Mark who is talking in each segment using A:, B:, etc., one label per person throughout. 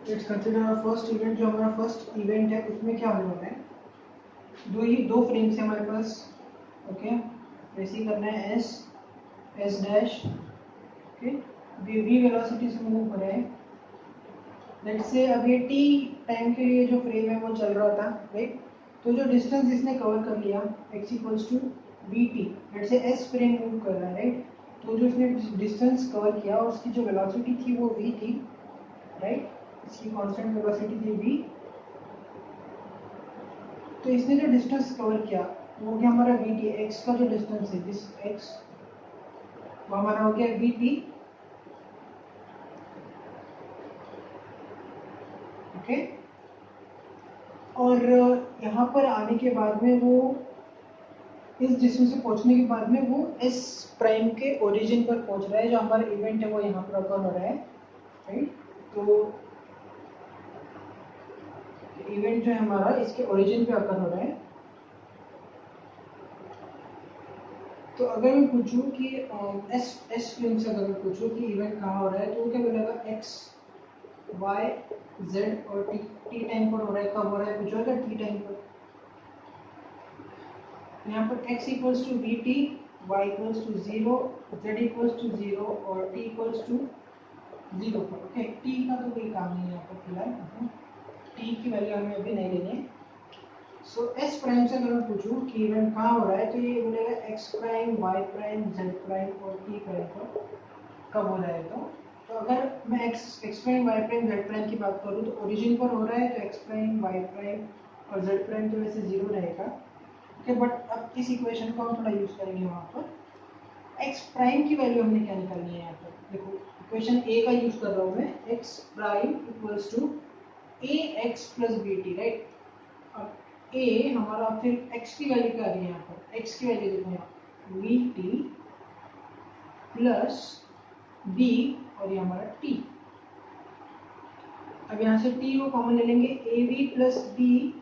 A: Let's consider our first event. जो हमारा first event है उसमें क्या होने वाला है, दो फ्रेम्स है हमारे पास। ओके, वैसे ही करना है S dash. Okay, V velocity से मूव हो रहे हैं। लेट्स से अब ये टी टाइम के लिए जो फ्रेम है वो चल रहा था, राइट। तो जो डिस्टेंस इसने कवर कर लिया x equals to V T, let's say S frame move कर रहा है, राइट। तो जो इसने डिस्टेंस कवर किया और उसकी जो वेलोसिटी थी वो v थी, राइट। इसकी कांस्टेंट वेलोसिटी थी v। तो इसने जो डिस्टेंस कवर किया वो हो गया हमारा वी टी। एक्स का जो डिस्टेंस है दिस एक्स, वो हमारा हो गया वी टी। ओके, और यहाँ पर आने के बाद में वो इस डिस्टेंस से पहुंचने के बाद में वो एस प्राइम के ओरिजिन पर पहुंच रहा है। जो हमारा इवेंट है वो यहाँ पर ओकर हो रहा है, राइट। तो इवेंट जो है हमारा इसके ओरिजिन पे ओकर हो रहा है। तो अगर मैं पूछूं कि एस प्लेन से अगर मैं पूछूं कि इवेंट कहाँ हो रहा है, तो वो क्या बोलेगा, एक्स वाई जेड और टी टाइम पर हो रहा है। कब हो रहा है, पूछोगा टी टाइम पर। यहाँ पर x equals to V T, Y equals to 0, Z equals to 0 और t इक्वल्स टू 0 पर। ओके, t का तो कोई काम नहीं है यहाँ पर फिलहाल, t की वैल्यू हमें अभी नहीं लेनी है। सो s प्राइम से अगर मैं पूछूं कि इवेंट कहाँ हो रहा है, तो ये बोलेगा x prime, y prime, z prime और t प्राइम पर कब हो रहा है। तो अगर मैं x prime, y prime, z prime की बात करूँ तो ओरिजिन पर हो रहा है, तो x प्राइम, y प्राइम और z प्राइम तो वैसे 0 रहेगा। ओके, बट अब इस इक्वेशन को हम थोड़ा यूज करेंगे। वहाँ पर x प्राइम की वैल्यू हमने क्या निकालनी है, यहाँ पर देखो इक्वेशन a का यूज कर रहा हूँ मैं, x prime equals to A x plus B T, right. अब a हमारा फिर x की वैल्यू क्या आ रही है, यहाँ पर x की वैल्यू देखो यहाँ वी टी प्लस b और ये हमारा t। अब यहाँ से t को कॉमन ले लेंगे, ए वी प्लस बी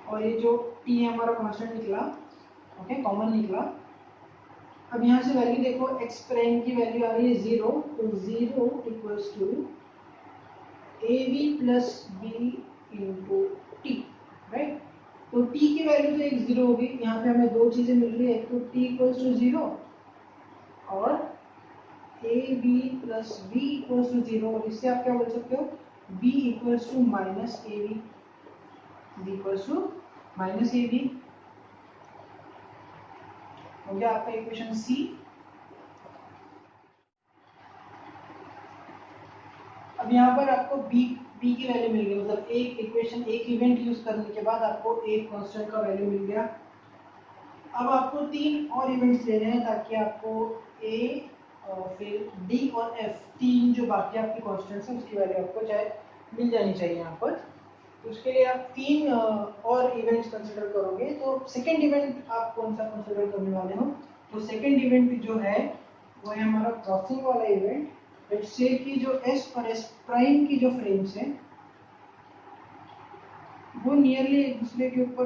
A: और ये जो t है हमारा कांस्टेंट निकला, ओके, कॉमन निकला। अब यहाँ से वैल्यू देखो, x प्राइम की वैल्यू आ रही है 0, तो 0 equals to A V plus B into T, right. तो t की वैल्यू तो एक 0 होगी। यहाँ पे हमें दो चीजें मिल रही है, एक तो t इक्वल्स टू 0 और A V plus B equals to 0। और इससे आप क्या बोल सकते हो, b equals to minus A V, b equals to minus A V. हो गया आपका इक्वेशन सी। अब यहाँ पर आपको b की वैल्यू मिल गई, मतलब एक इक्वेशन, एक इवेंट यूज करने के बाद आपको एक कांस्टेंट का वैल्यू मिल गया। अब आपको तीन और इवेंट्स लेने हैं ताकि आपको a और फिर d और f, तीन जो बाकी आपकी कांस्टेंट्स हैं उसकी वैल्यू आपको चाहे मिल जानी चाहिए यहाँ पर। तो उसके लिए आप तीन और इवेंट्स कंसिडर करोगे। तो सेकेंड इवेंट आप कौन सा कंसिडर करने वाले हो, तो सेकेंड इवेंट जो है वो है हमारा क्रॉसिंग वाला इवेंट। लेट्स से कि जो s और s प्राइम की जो फ्रेम्स हैं वो नियरली एक दूसरे के ऊपर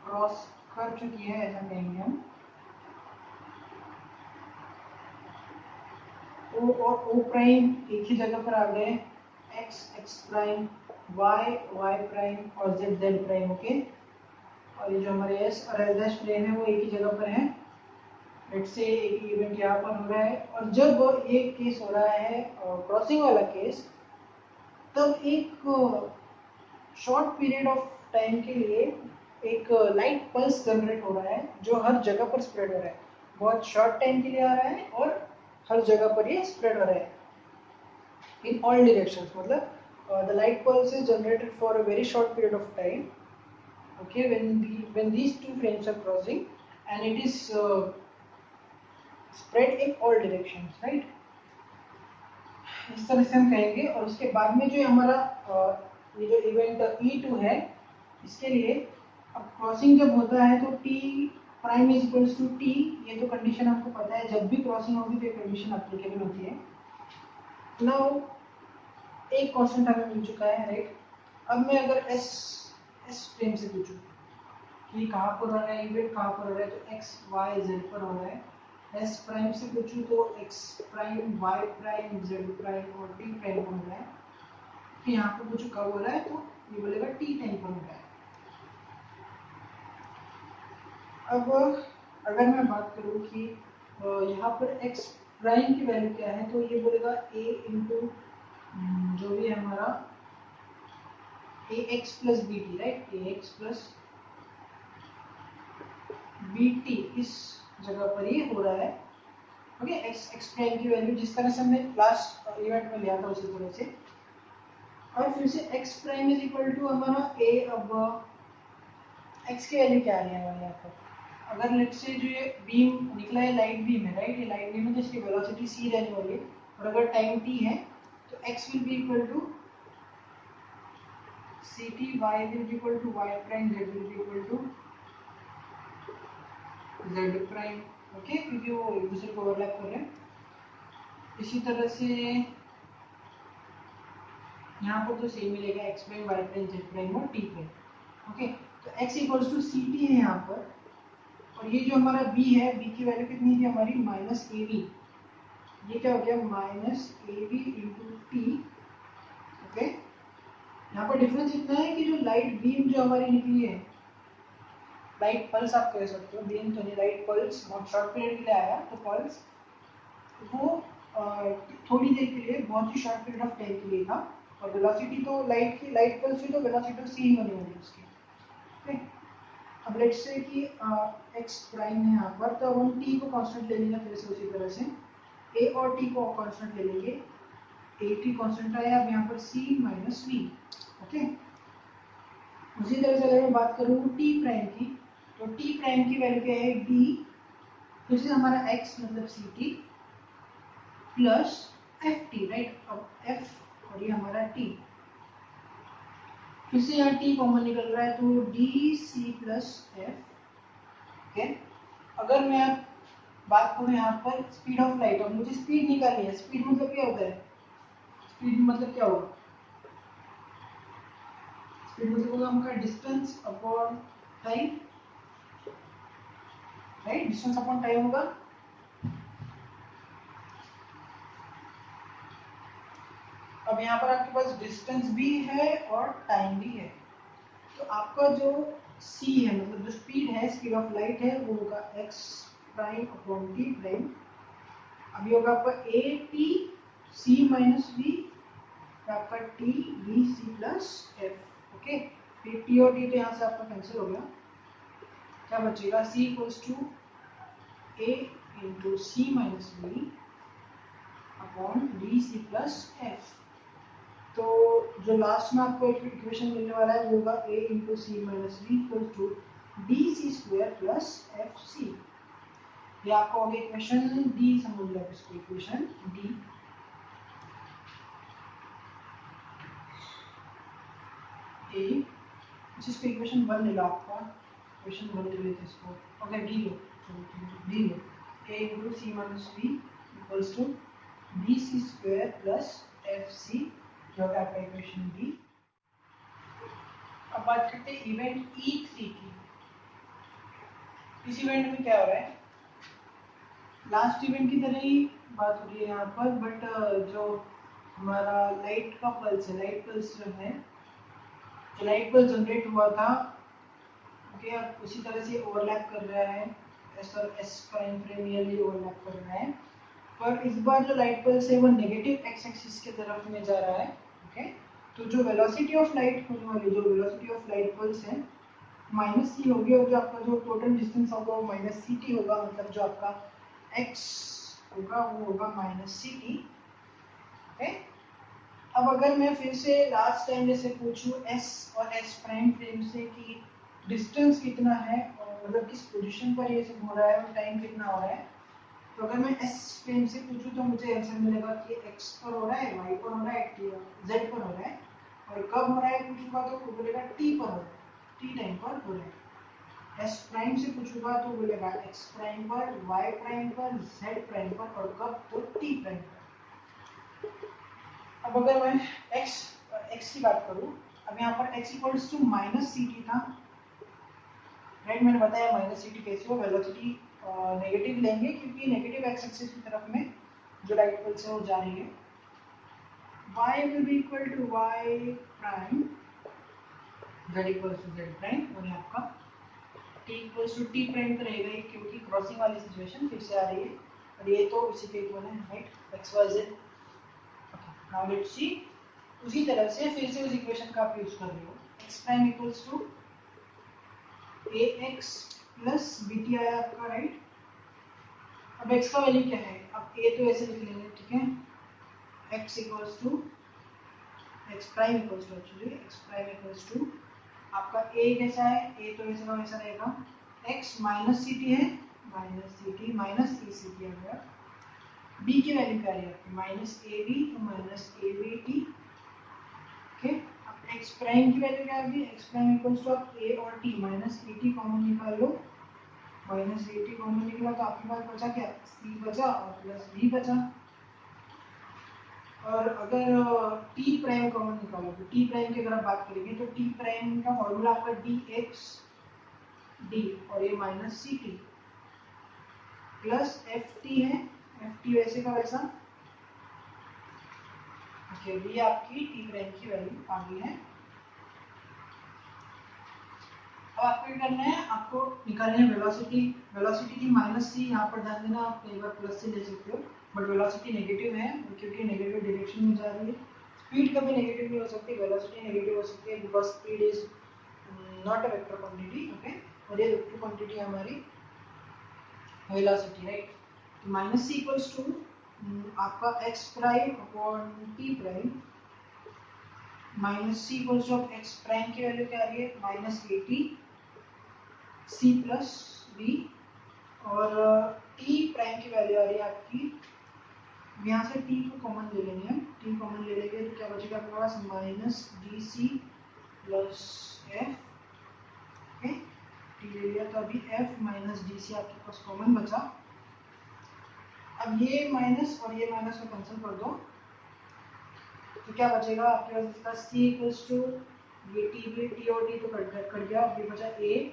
A: क्रॉस कर चुकी है, ऐसा कहेंगे हम। O और O प्राइम एक ही जगह पर आ गए, x x prime, y y prime और z z प्राइम, ओके। और ये जो हमारे s और s डैश प्लेन है वो एक ही जगह पर है। लेट्स से एक ही इवेंट यहाँ पर हो रहा है। और जब एक केस हो रहा है क्रॉसिंग वाला केस, तब एक शॉर्ट पीरियड ऑफ टाइम के लिए एक लाइट पल्स जनरेट हो रहा है जो हर जगह पर स्प्रेड हो रहा है। बहुत शॉर्ट टाइम के लिए आ रहा है और हर जगह पर ये स्प्रेड हो रहा है in all directions। मतलब the light pulse is generated for a very short period of time, okay, when these two frames are crossing and it is spread in all directions, right। इस तरह से हम कहेंगे। और उसके बाद में जो हमारा ये जो इवेंट E2 है, इसके लिए अब क्रॉसिंग जब होता है तो t prime is equals to t, ये तो कंडीशन आपको पता है, जब भी क्रॉसिंग होगी तो ये कंडीशन एप्लीकेबल होती है। नाउ एक कांस्टेंट हमें मिल चुका है, राइट। अब मैं अगर एस फ्रेम से पूछूं कि कहाँ पर हो रहा है इवेंट, कहाँ पर हो रहा है, तो एक्स वाई जेड पर हो रहा है। एस प्राइम से पूछूं तो X prime, Y prime, Z prime और टी प्राइम पर हो रहा है। कि यहाँ पे कुछ कब हो रहा है, तो ये बोलेगा टी टाइम पर हो रहा है। अब अगर मैं बात करूँ कि यहाँ पर एक्स प्राइम की वैल्यू क्या है, तो ये बोलेगा ए इंटू जो भी है हमारा A x plus B T, right, A x plus B T, इस जगह पर ये हो रहा है। ओके, एक्स एक्स प्राइम की वैल्यू जिस तरह से हमने लास्ट इवेंट में लिया था उसी तरह से, और फिर से X prime is equal to हमारा ए, अब एक्स की वैल्यू क्या है हमारे यहाँ पर, अगर लेट्स से जो ये बीम निकला है लाइट बीम है, राइट, ये लाइट बीम है तो इसकी वेलोसिटी c रहने वाली है, और अगर टाइम t है तो x will be equal to ct, y will be equal to y prime, z will be equal to z prime. Okay, क्योंकि वो एक दूसरे को ओवरलैप कर रहे हैं। इसी तरह से यहाँ पर तो सेम मिलेगा, x prime, y prime, z prime और t प्राइम। ओके, तो x इक्वल्स टू ct है यहाँ पर, और ये जो हमारा b है, b की वैल्यू कितनी थी हमारी, माइनस ए वी, ये क्या हो गया minus A we into T. Okay, यहाँ पर डिफरेंस इतना है कि जो लाइट बीम जो हमारी निकली है, लाइट पल्स आप कह सकते हो, बीम तो नहीं, लाइट पल्स बहुत शॉर्ट पीरियड के लिए आया, तो पल्स वो थोड़ी देर के लिए, बहुत ही शॉर्ट पीरियड ऑफ टाइम के लिए था, और वेलोसिटी तो लाइट की, लाइट पल्स की तो वेलोसिटी तो सेम होने वाली है उसकी। ओके, अब लेट्स से कि एक्स प्राइम है यहाँ पर, तो अब हम टी को कांस्टेंट ले लेंगे फिर से उसी तरह से, ए और टी को कांस्टेंट ले लेंगे, ए टी कांस्टेंट आया, अब यहाँ पर सी माइनस वी। ओके, उसी तरह से अगर मैं बात करूँ टी प्राइम की, तो टी प्राइम की वैल्यू क्या है, डी, फिर से हमारा एक्स मतलब C T plus F T, right, अब एफ और ये हमारा टी, फिर से यहाँ टी कॉमन निकल रहा है तो D C plus F. Okay, अगर मैं बात करूँ यहाँ पर स्पीड ऑफ लाइट, अब मुझे स्पीड निकालनी है, स्पीड मतलब क्या होता है, स्पीड मतलब क्या होगा, स्पीड मतलब होगा हमारा distance upon time, right, distance upon time होगा। अब यहाँ पर आपके पास डिस्टेंस भी है और टाइम भी है, तो आपका जो c है, मतलब जो स्पीड है, स्पीड ऑफ लाइट है, वो होगा x prime upon t prime. अभी होगा आपका a t c minus v, आपका t v c plus f। Okay, फिर t और t तो यहाँ से आपका कैंसिल हो गया, क्या बचेगा, c equals to a into C minus we upon D C plus F. तो जो लास्ट में आपको एक इक्वेशन मिलने वाला है वो होगा a into C minus V equal to D C square plus F C. ये आपको होगी इक्वेशन डी, समझ लो इसको, इक्वेशन डी। ए जिसको इक्वेशन 1 ले लो, आपका इक्वेशन 1 ले लेते इसको, ओके डी लो, डी लो, a into C minus V equals to D C square plus F C, जो है आपका इक्वेशन डी। अब बात करते हैं इवेंट E3 की। इस इवेंट में क्या हो रहा है, लास्ट इवेंट की तरह ही बात हो रही है यहाँ पर, बट जो हमारा लाइट का पल्स है, लाइट पल्स जो है, जो लाइट पल्स जनरेट हुआ था, ओके, अब उसी तरह से ओवरलैप कर रहा है, एस और S prime frame nearly overlap कर रहा है, पर इस बार जो लाइट पल्स है वो नेगेटिव एक्स एक्सिस की तरफ में जा रहा है। ओके, तो जो वेलोसिटी ऑफ लाइट होने वाली, जो वेलोसिटी ऑफ लाइट पल्स है माइनस सी होगी, और जो आपका जो टोटल डिस्टेंस होगा वो माइनस सी टी होगा, मतलब जो आपका एक्स होगा वो होगा माइनस सी टी। ओके, अब अगर मैं फिर से लास्ट टाइम जैसे पूछूं एस और एस प्राइम फ्रेम से कि डिस्टेंस कितना है, और मतलब किस पोजीशन पर ये सब हो रहा है और टाइम कितना हो रहा है, तो अगर मैं एस फ्रेम से पूछूं तो मुझे आंसर मिलेगा कि एक्स पर हो रहा है, वाई पर हो रहा है, जेड पर हो रहा है, और कब हो रहा है पूछूंगा तो वो बोलेगा टी पर हो रहा है, टी टाइम पर हो रहा है। एस प्राइम से पूछूंगा तो बोलेगा एक्स प्राइम पर, वाई प्राइम पर, जेड प्राइम पर, और कब, तो टी प्राइम पर। अब अगर मैं एक्स की बात करूं, अब यहाँ पर x equals to minus C T था, राइट, मैंने बताया माइनस सी टी कैसे हो, वेलोसिटी नेगेटिव लेंगे क्योंकि नेगेटिव एक्स एक्सिस की तरफ में जो लाइट पल्स है वो जा रही है, y will be equal to y prime, z equals to z prime, और ये आपका t equals to t prime तो रहेगा ही, क्योंकि क्रॉसिंग वाली सिचुएशन फिर से आ रही है, और ये तो इसी के इक्वल है, right, x y z। Now let's see, उसी तरह से फिर से उस इक्वेशन का आप यूज कर रहे हो, x prime equals to ax plus bt आया आपका, राइट। अब x का वैल्यू क्या है, अब a तो ऐसे लिख लेंगे, ठीक है, x equals to x prime equals to actually x prime equals to आपका a कैसा है, a तो वैसे का वैसा रहेगा, x माइनस ct है, minus ct minus e ct आ गया, b की वैल्यू क्या है आपकी माइनस ab तो माइनस abt, ओके। अब x प्राइम की वैल्यू क्या होगी, x प्राइम इक्वल्स टू आप a और t माइनस at कॉमन निकाल लो, माइनस at कॉमन निकला तो आपके पास बचा क्या, c बचा और प्लस b बचा। और अगर t प्राइम कॉमन निकालो तो t प्राइम की अगर आप बात करेंगे तो t प्राइम का फॉर्मूला आपका dx d और ये माइनस ct प्लस ft है, ft वैसे का वैसा, ओके, ये आपकी t प्राइम की वैल्यू आ गई है। अब आपको क्या करना है, आपको निकालनी है वेलोसिटी, वेलोसिटी थी माइनस सी, यहाँ पर ध्यान देना, आप कई बार प्लस से ले सकते हो, बट वेलोसिटी नेगेटिव है क्योंकि नेगेटिव डायरेक्शन में जा रही है। स्पीड कभी नेगेटिव नहीं हो सकती, वेलोसिटी नेगेटिव हो सकती है, because speed is not a vector quantity, okay, और ये वेक्टर क्वांटिटी हमारी वेलोसिटी, राइट। तो माइनस सी इक्वल्स टू आपका X prime upon T prime, minus C equals to X prime की वैल्यू क्या आ रही है minus AT C plus B, और टी प्राइम की वैल्यू आ रही है आपकी, यहाँ से टी को कॉमन ले लेंगे, टी कॉमन ले लेंगे तो क्या बचेगा आपके पास minus D C plus F, okay, T ले लिया तो अभी एफ माइनस डी सी आपके पास कॉमन बचा। अब ये माइनस और ये माइनस को कैंसिल कर दो तो क्या बचेगा आपके पास, इसका सी इक्वल्स टू ये टी और टी तो कट गया, अभी बचा ए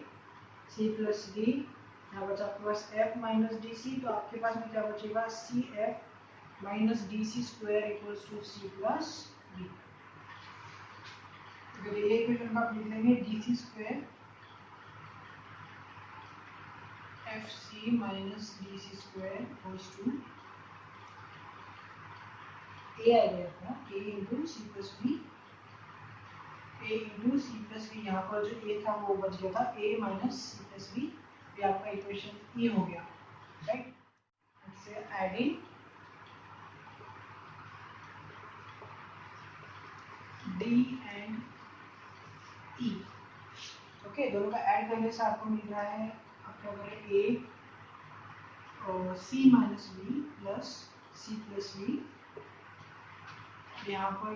A: सी प्लस डी, यहाँ बचा आपके पास एफ माइनस डी सी, तो आपके पास में क्या बचेगा C F minus D C square equals to C plus D. तो ये इक्वेशन आप लिख लेंगे D C square F C minus D C square equals to A आ गया था A into C plus B, A into C plus B, यहाँ पर जो ए था वो बच गया था A minus C plus B, ये आपका इक्वेशन ई हो गया, राइट। इससे adding D and E, okay, दोनों का ऐड करने से आपको मिल रहा है, आप क्या करें ए और C minus B plus C plus B, यहाँ पर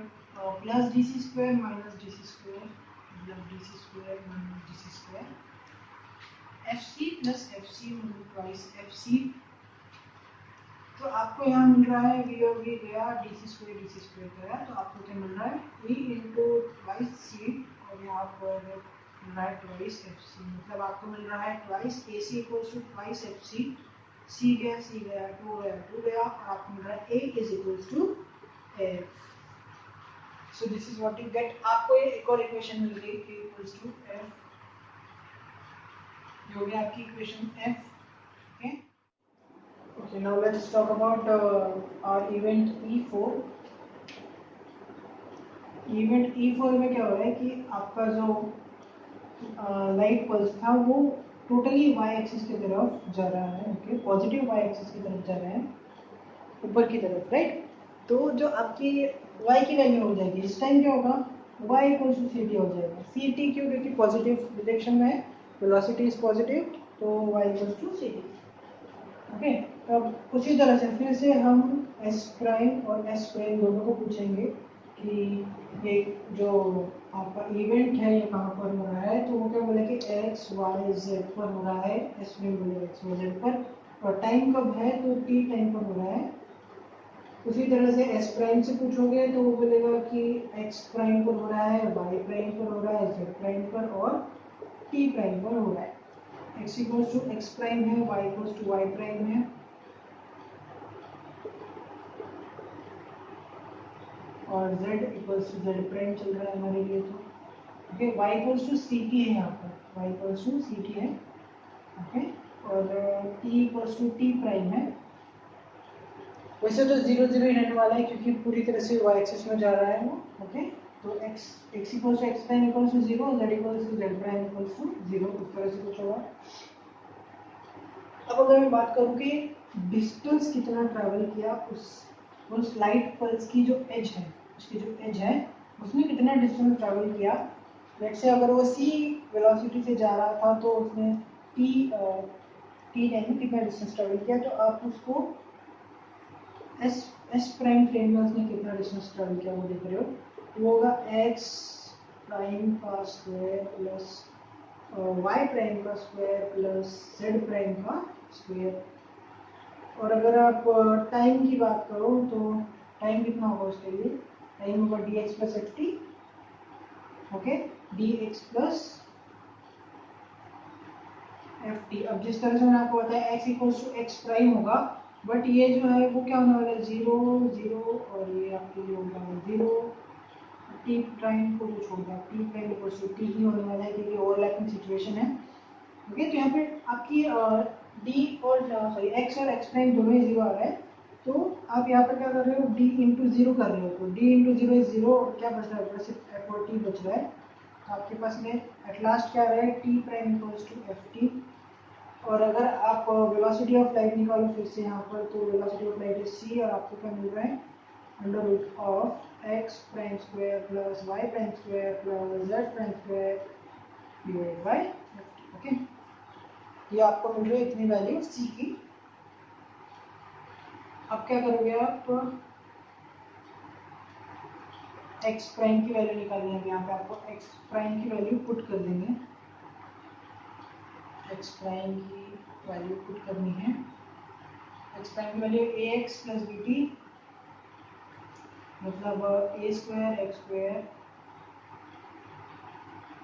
A: प्लस डी सी स्क्वायर माइनस डी सी स्क्वायर मतलब डी सी स्क्वायर माइनस डी सी square, F C plus F C मतलब ट्वाइस एफ सी, तो आपको यहाँ मिल रहा है वी और वी गया, डी सी स्क्वायर गया, तो आपको क्या मिल रहा है ई इंटू ट्वाइस सी, और यहाँ पर मिल रहा है ट्वाइस एफ सी, मतलब आपको मिल रहा है twice A C equals to twice F C गया टू गया, और आपको मिल रहा है A is equals to F. So this is what you get, आपको ये एक और इक्वेशन मिल गई ए इक्वल्स टू एफ, ये हो गया आपकी equation F, okay. Okay, now let's talk about our event E4. Event E4 में क्या हो रहा है कि आपका जो लाइट पल्स था वो टोटली y एक्सिस की तरफ जा रहा है, ओके, पॉजिटिव y एक्सिस की तरफ जा रहा है, ऊपर की तरफ, राइट। तो जो आपकी y की वैल्यू हो जाएगी इस टाइम क्या होगा, y equal to C T हो जाएगा, सी टी क्यों, क्योंकि पॉजिटिव डायरेक्शन में है, वेलोसिटी इज पॉजिटिव, तो y equal to C T, okay. अब उसी तरह से फिर से हम एस प्राइम और एस प्राइम दोनों को पूछेंगे कि ये जो आपका इवेंट है ये कहाँ पर हो रहा है, तो वो क्या बोले कि एक्स वाई जेड पर हो रहा है, एस प्राइम बोले एक्स वाई जेड पर, और टाइम कब है तो टी टाइम पर हो रहा है। उसी तरह से एस प्राइम से पूछोगे तो वो बोलेगा कि एक्स प्राइम पर हो रहा है, वाई प्राइम पर हो रहा है, जेड प्राइम पर और टी प्राइम पर हो रहा है। X equals to X prime है, Y equals to Y prime है, और z equals to Z prime चल रहा है हमारे लिए तो okay y equals to C T है यहाँ पर y equals to C T है ओके और t equals to T prime है। वैसे तो 0 0 ही रहने वाला है क्योंकि पूरी तरह से y एक्सिस में जा रहा है वो ओके तो x equals to X prime equals to 0 z equals to Z prime equals to 0 इस तरह से कुछ होगा। अब अगर मैं बात करूं कि डिस्टेंस कितना ट्रैवल किया उस लाइट पल्स की जो एज है उसकी जो एज है उसने कितना डिस्टेंस ट्रैवल किया। लेट्स से अगर वो c वेलोसिटी से जा रहा था तो उसने t टाइम में कितना डिस्टेंस ट्रैवल किया तो आप उसको एस प्राइम फ्रेम में उसने कितना डिस्टेंस ट्रैवल किया वो देख रहे हो तो वो होगा एक्स प्राइम का स्क्वायर प्लस वाई प्राइम का स्क्वायर प्लस जेड प्राइम का स्क्वायर। और अगर आप टाइम की बात करो तो टाइम कितना होगा उसके लिए टाइम होगा D X plus F T okay D X plus F T. अब जिस तरह से मैंने आपको बताया X equals to X prime होगा बट ये जो है वो क्या होने वाला है 0 0 और ये आपके लिए होगा 0 टी प्राइम को जो छोड़ दिया T prime equals to T ही होने वाला है क्योंकि ओवरलैपिंग सिचुएशन है ओके। तो यहाँ पे आपकी डी और सॉरी एक्स और एक्स प्राइम दोनों ही 0 आ रहा है तो आप यहाँ पर क्या कर रहे हो डी इंटू 0 कर रहे हो तो डी इंटू 0 इज 0 और क्या बच रहा है सिर्फ एफ और टी बच रहा है तो आपके पास में एट लास्ट क्या आ रहा है T prime equals to F T. और अगर आप वेलोसिटी ऑफ लाइट निकालो फिर से यहाँ पर तो velocity of light is c और आपको क्या मिल रहा है under root of X prime square plus Y prime square plus Z prime square divide by okay. ये आपको मिल रही है इतनी वैल्यू c की। अब क्या करोगे आप एक्स प्राइम की वैल्यू निकालनी है यहाँ पे आपको एक्स प्राइम की वैल्यू पुट कर देंगे एक्स प्राइम की वैल्यू पुट करनी है एक्स प्राइम की value A x plus B T मतलब A square X square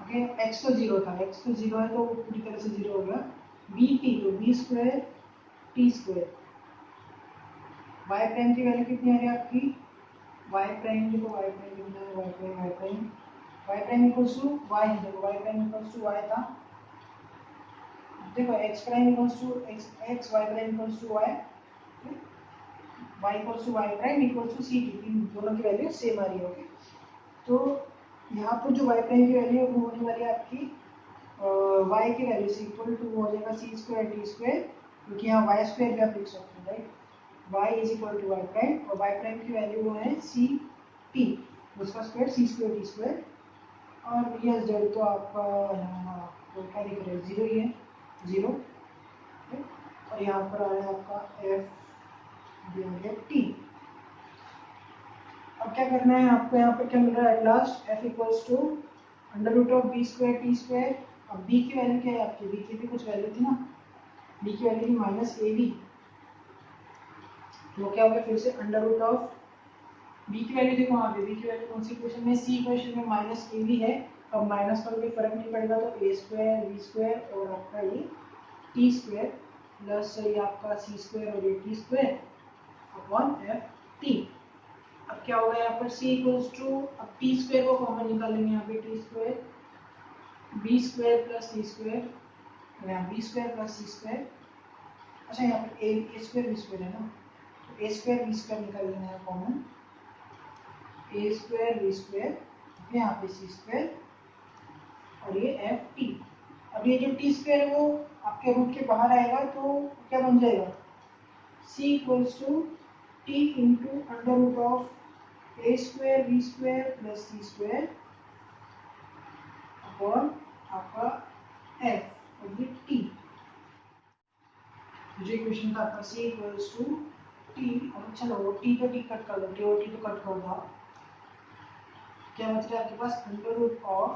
A: okay X तो 0 था एक्स तो 0 है तो वो पूरी तरह से 0 हो गया बी टी तो B square T square. Y prime की वैल्यू कितनी आ रही है आपकी वाई प्राइम देखो वाई प्राइम कितना है Y prime equals to Y है देखो Y prime equals to Y था देखो X prime equals to X Y prime equals to Y Y equals to Y prime equals to C T दोनों की value same आ रही है okay. तो यहाँ पर जो वाई प्राइम की वैल्यू है वो होने वाली है आपकी वाई की वैल्यू से इक्वल टू हो जाएगा सी स्क्वायर टी स्क्वायर क्योंकि यहाँ वाई स्क्वायर भी आप लिख सकते हो right Y is equal to Y prime और वाई प्राइम की वैल्यू वो है सी टी उसका स्क्वायर सी स्क्वायर टी स्क्वायर और यस जेड तो आपका आपको क्या दिख रहा है 0 ही है 0 और यहाँ पर आ रहा है आपका एफ डिवाइडेड टी। अब क्या करना है आपको यहाँ पर क्या मिल रहा है at last F equals to under root of B square T square. अब बी की वैल्यू क्या है आपकी बी की भी कुछ वैल्यू थी ना बी की वैल्यू थी माइनस ए बी तो क्या हो गया फिर से अंडर रूट ऑफ बी की वैल्यू देखो वहाँ पे बी की वैल्यू कौन सी इक्वेशन में सी इक्वेशन में माइनस ए बी है अब माइनस का कोई फर्क नहीं पड़ेगा तो ए स्क्वायर बी स्क्वायर और आपका ये टी स्क्वायर प्लस ये आपका सी स्क्वायर और ये T square upon F T. अब क्या होगा यहाँ पर c इक्वल्स टू अब टी स्क्वायर को कॉमन निकालेंगे यहाँ पे T square B square plus सी स्क्वायर यहाँ बी स्क्वायर प्लस सी स्क्वायर अच्छा यहाँ पर ए स्क्वायर बी स्क्वायर है ना तो ए स्क्वायर बी स्क्वायर निकाल लेना है common A square B square यहाँ पे सी स्क्वायर और ये एफ टी। अब ये जो टी स्क्वायर है वो आपके रूट के बाहर आएगा तो क्या बन जाएगा c equals to t into under root of A square B square plus C square upon आपका एफ और ये टी जो इक्वेशन था आपका c इक्वल्स टू टी अब चलो वो टी तो टी कट कर दो टी और टी तो कट कर दो क्या बच रहा है आपके पास under root of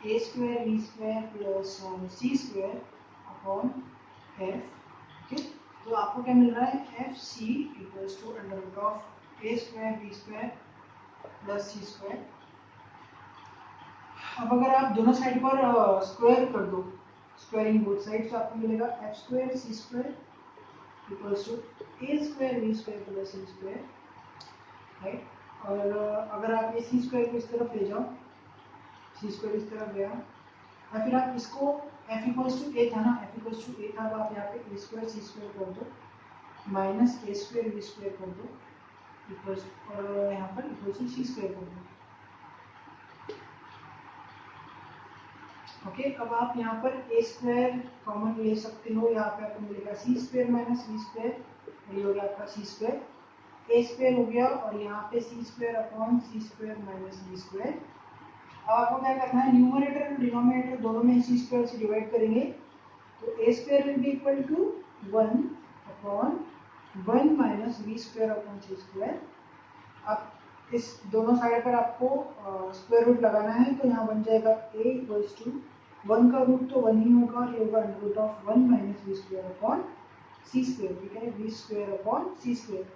A: A square B square plus C square upon F okay. तो आपको क्या मिल रहा है F C equals to under root of A square B square plus C square. अब अगर आप दोनों साइड पर स्क्वायर कर दो स्क्वायरिंग बोथ साइड तो आपको मिलेगा f square C square equals to a square B square plus C square right. और अगर आप ये सी स्क्वायर को इस तरफ ले जाओ, सी स्क्वायर इस तरफ गया, या फिर आप इसको एफ इक्वल्स टू ए था ना, एफ इक्वल्स टू ए था, अब आप यहाँ पे ए स्क्वायर सी स्क्वायर कर दो माइनस ए स्क्वायर बी स्क्वायर कर दो इक्वल्स, और यहाँ पर इक्वल्स टू सी स्क्वायर कर दो। ओके, अब आप यहाँ पर ए स्क्वायर कॉमन ले सकते हो, यहाँ पे आपको मिलेगा सी स्क्वायर माइनस बी स्क्वायर, ये हो गया आपका सी स्क्वायर, ए स्क्वायर हो गया, और यहाँ पे सी स्क्वायर अपॉन सी स्क्वायर माइनस बी स्क्वायर। अब आपको क्या करना है, न्यूमरेटर और डिनोमिनेटर दोनों में सी स्क्वायर से डिवाइड करेंगे, तो A square will be equal to 1 upon 1 minus B square upon C square. अब इस दोनों साइड पर आपको स्क्वायर रूट लगाना है, तो यहाँ बन जाएगा a इक्वल्स टू 1 का रूट तो 1 ही होगा, और ये होगा under root of 1 minus B square upon C square, ठीक है, बी स्क्वायर अपॉन सी स्क्वायर।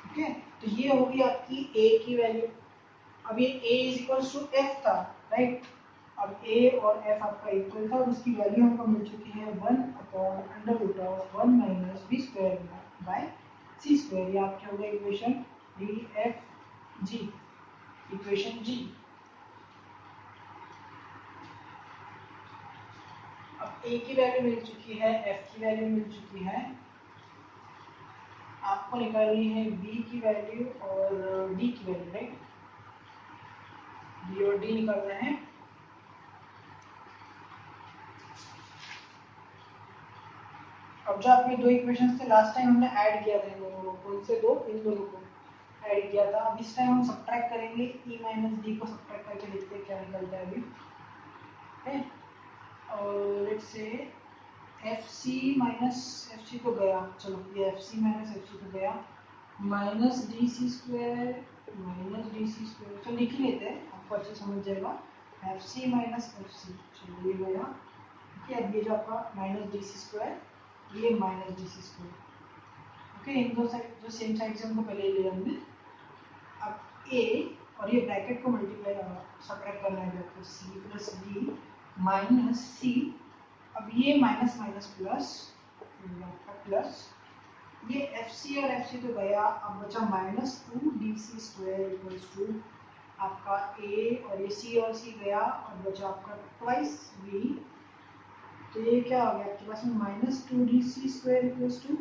A: ठीक है, तो ये होगी आपकी a की वैल्यू। अब ये a is equals to f था, राइट, अब a और f आपका इक्वल था, और उसकी वैल्यू हमको मिल चुकी है 1 upon under root of 1 minus B square by C square. ये आपके हो गया equation D F G, equation G. अब a की वैल्यू मिल चुकी है, f की वैल्यू मिल चुकी है, आपको निकालनी है b की वैल्यू और d की वैल्यू, राइट, b और d निकालना है। अब जो आपके दो इक्वेशंस थे लास्ट टाइम हमने ऐड किया था इन दोनों को, कौन से दो, इन दोनों को ऐड किया था। अब इस टाइम हम सब्ट्रैक्ट करेंगे, e माइनस डी को सब्ट्रैक्ट करके देखते हैं क्या निकलता है अभी, है, और let's say F C minus F सी तो गया, चलो ये एफ सी माइनस एफ सी तो गया, माइनस डी सी स्क्वायर माइनस डी सी स्क्वायर, चलो लिख ही लेते हैं, आपको अच्छे समझ जाएगा, F C minus F C, चलो ये गया, ठीक है। अब ये जो आपका माइनस डी सी स्क्वायर, ये माइनस डी सी स्क्वायर, ओके, इन दो साइड जो सेम साइड से हमको पहले ले हमने। अब a और ये ब्रैकेट को मल्टीप्लाई सब्ट्रैक्ट करना है, तो c plus d minus c, अब ये माइनस माइनस प्लस प्लस, ये एफ सी और एफ सी तो गया, अब बचा minus 2 d C square equals to आपका a, और ये c और c गया, और बचा आपका ट्वाइस v, तो ये क्या हो गया आपके पास में minus 2 d C square equals to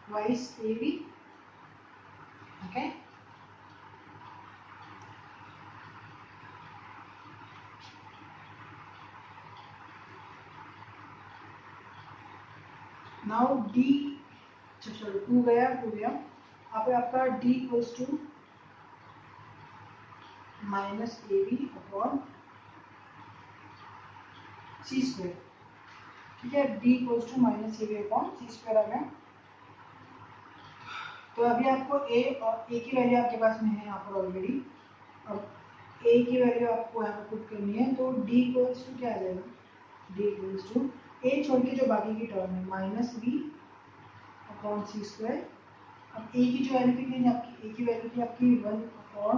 A: twice a b, okay. Now d, चलो 2 गया, 2 गया, यहाँ पे आपका d equals to minus A B upon C square, ठीक है, d equals to minus A B upon C square आ गया। तो अभी आपको a और a की वैल्यू आपके पास में है यहाँ पर ऑलरेडी, अब a की वैल्यू आपको यहाँ पर पुट करनी है, तो d इक्वल्स टू क्या आ जाएगा, d इक्वल्स टू a छोड़ के जो बाकी की टर्म है माइनस b अपॉन सी स्क्वायर। अब a की जो वैल्यू कितनी है आपकी, a की वैल्यू थी आपकी 1 upon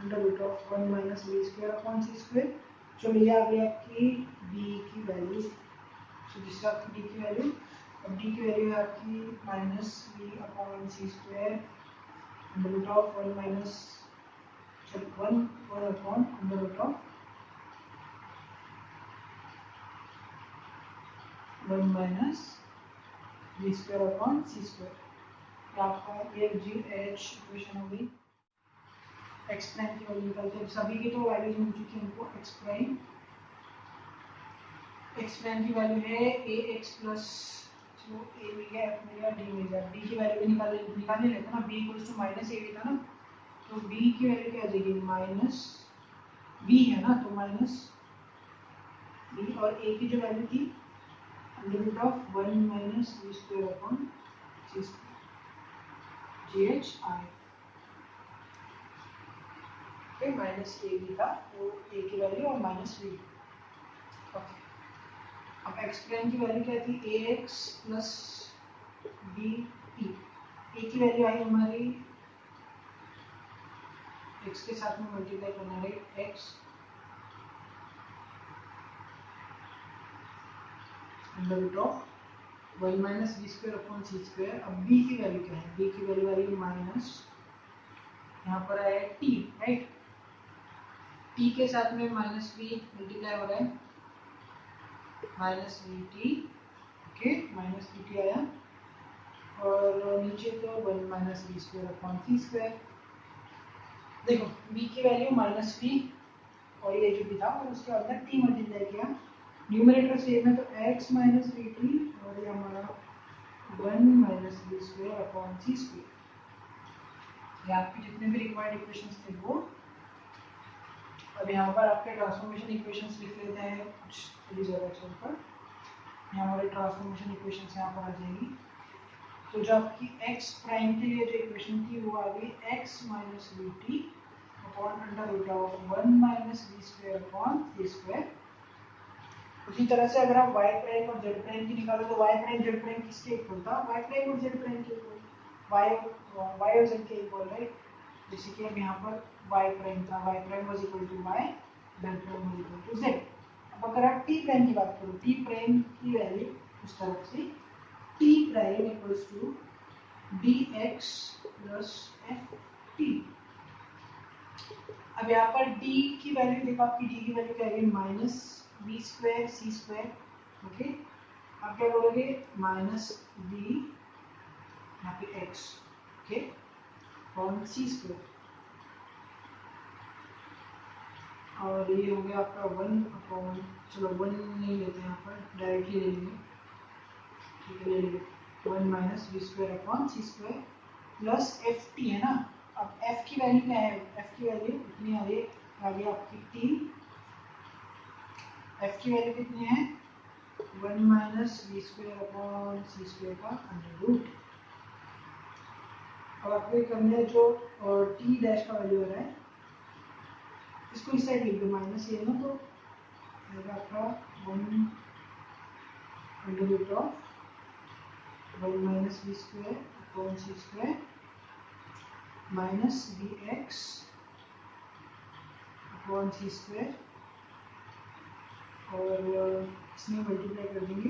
A: under root of 1 minus B square upon C square, चलो ये आ गई आपकी b की वैल्यू, तो जिससे आपकी d की वैल्यू, अब d की वैल्यू है आपकी minus b upon C square under root of 1 minus 1 upon under root of 1 minus B square upon C square. आपका ये जी एच इक्वेशन होगी, एक्स प्राइम की वैल्यू निकालते हैं, सभी की तो वैल्यूज मिल चुकी है हमको, एक्स प्राइम की वैल्यू है ए एक्स प्लस, जो ए मिल गया, एफ मिल गया, डी मिल गया, बी की वैल्यू निकाल लेते हैं ना, b equals to minus A b था ना, तो बी की वैल्यू क्या आ जाएगी, माइनस बी है ना, तो माइनस बी, और ए की जो वैल्यू थी under root of 1 minus B square upon C square, g h i, okay, minus A b था, तो ए की वैल्यू और माइनस बी, ओके। अब एक्स प्राइम की वैल्यू क्या थी, a x plus B t, a की वैल्यू आई हमारी एक्स के साथ में मल्टीप्लाई करना है, x under root of 1 minus we square upon C square. अब बी की वैल्यू क्या है, बी की वैल्यू आ रही है माइनस, यहाँ पर आया टी, राइट, टी के साथ में माइनस वी मल्टीप्लाई हो रहा है, minus v t, okay, minus v t आया, और नीचे तो 1 minus we square upon C square. देखो b की वैल्यू माइनस वी और ये जो भी था, और उसके अंदर टी मल्टीप्लाई किया, न्यूमरेटर सेम है तो x माइनस वी टी, और ये हमारा 1 minus we square upon C square. ये आपके जितने भी रिक्वायर्ड इक्वेशंस थे वो। अब यहाँ पर आपके ट्रांसफॉर्मेशन इक्वेशंस लिख लेते हैं कुछ थोड़ी ज़्यादा चलकर। यहाँ हमारे ट्रांसफॉर्मेशन इक्वेशंस यहाँ पर आ जाएगी। तो जो आपकी x प्राइम के लिए जो इक्वेशन थी वो आ गई x minus v t upon under root of 1 minus we square upon C square. उसी तरह से अगर आप y प्राइम और z प्राइम की निकालो तो y प्राइम z प्राइम किसके इक्वल था, y प्राइम और z प्राइम के इक्वल, y और z के इक्वल, राइट। जैसे कि अब यहाँ पर y प्राइम था, y prime was equal to y, z prime was equal to z। अब अगर आप t प्राइम की बात करो, t प्राइम की वैल्यू उस तरफ से t prime equals to dx plus ft। अब यहाँ पर d की वैल्यू देखो, आपकी d की वैल्यू क्या है, minus we square C square, okay. आप क्या बोलोगे, माइनस v यहाँ पे x, ओके, अपॉन सी स्क्वायर, और ये हो गया आपका 1 अपॉन, चलो 1 नहीं लेते यहाँ पर, डायरेक्टली ले लेंगे, ठीक है, ले लेंगे 1 minus we square upon C square plus F t है ना। अब f की वैल्यू क्या है, f की वैल्यू कितनी आ रही है, आ गई आपकी t, f की वैल्यू कितनी है 1 minus we square upon C square का अंडर रूट। अब आपको ये करना है जो t डैश का वैल्यू आ रहा है, इसको इस साइड लिख दो, माइनस ये ना, तो आएगा आपका 1 under root of 1 minus we square upon C square minus we x upon C square, और इसमें मल्टीप्लाई कर देंगे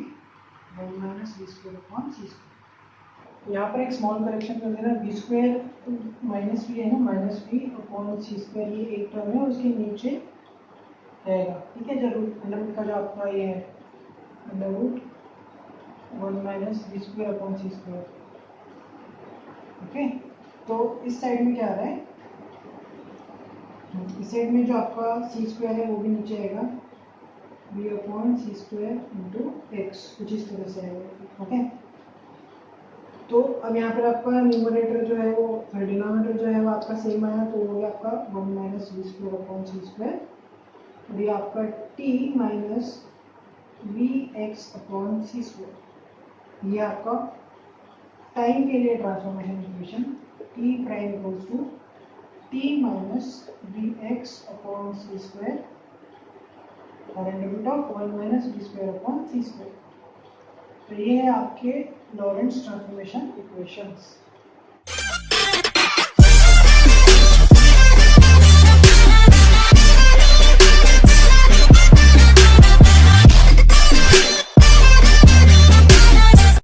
A: 1 minus we square upon C square. यहाँ पर एक स्मॉल करेक्शन कर देना, वी स्क्वायर माइनस वी है ना, minus we upon C square, ये एक टर्म है, उसके नीचे रहेगा, ठीक है, जरूर अंडर रूट का जो आपका ये है, under root 1 minus we square upon C square, okay. तो इस साइड में क्या आ रहा है, इस साइड में जो आपका सी स्क्वायर है वो भी नीचे आएगा, बी अपॉन सी स्क्वायर इंटू एक्स, कुछ इस तरह से आएगा, ओके। तो अब यहाँ पर आपका न्यूमरेटर जो है वो, डिनोमिनेटर जो है वो आपका सेम आया, तो वो आपका 1 minus we square upon C square, और ये आपका t minus we x upon C square. ये आपका टाइम के लिए transformation equation, t prime equals to t minus we x upon C square और under root of 1 minus we square upon C square. तो ये है आपके लॉरेंट्ज ट्रांसफॉर्मेशन इक्वेशंस।